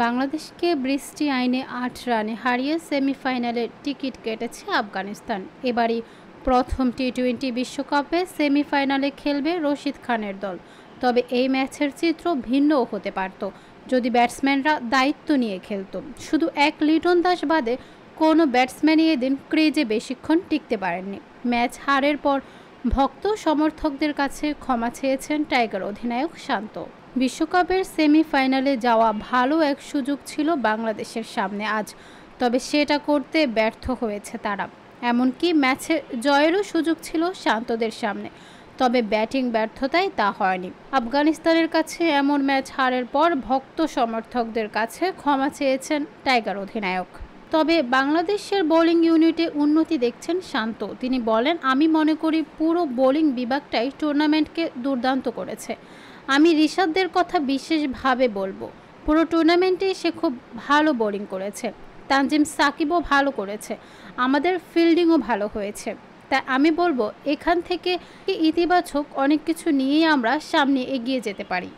বাংলাদেশকে বৃষ্টি আইনে ৮ রানে হারিয়ে সেমিফাইনালের টিকিট কেটেছে আফগানিস্তান। এবারই প্রথম টি-20 বিশ্বকাপে সেমিফাইনালে খেলবে রশিদ খানের দল। তবে এই ম্যাচের চিত্র ভিন্নও হতে পারত যদি ব্যাটসম্যানরা দায়িত্ব নিয়ে খেলত। শুধু এক লিটন দাস বাদে কোনো ব্যাটসম্যানই এদিন ক্রিজে বেশিক্ষণ টিকতে পারেননি। ম্যাচ হারের পর ভক্ত সমর্থকদের কাছে ক্ষমা চেয়েছেন টাইগার অধিনায়ক শান্ত। বিশ্বকাপের সেমিফাইনালে যাওয়া ভালো এক সুযোগ ছিল বাংলাদেশের সামনে আজ, তবে সেটা করতে ব্যর্থ হয়েছে তারা। এমনকি ম্যাচে জয়েরও সুযোগ ছিল শান্তদের সামনে, তবে ব্যাটিং ব্যর্থতায় তা হয়নি। আফগানিস্তানের কাছে এমন ম্যাচ হারের পর ভক্ত সমর্থকদের কাছে ক্ষমা চেয়েছেন টাইগার অধিনায়ক। তবে বাংলাদেশের বোলিং ইউনিটে উন্নতি দেখছেন শান্ত। তিনি বলেন, আমি মনে করি পুরো বোলিং বিভাগটাই টুর্নামেন্টকে দুর্দান্ত করেছে। আমি রিশাদদের কথা বিশেষভাবে বলবো। পুরো টুর্নামেন্টে সে খুব ভালো বোলিং করেছে। তানজিম সাকিবও ভালো করেছে। আমাদের ফিল্ডিংও ভালো হয়েছে। তাই আমি বলবো এখান থেকে ইতিবাচক অনেক কিছু নিয়েই আমরা সামনে এগিয়ে যেতে পারি।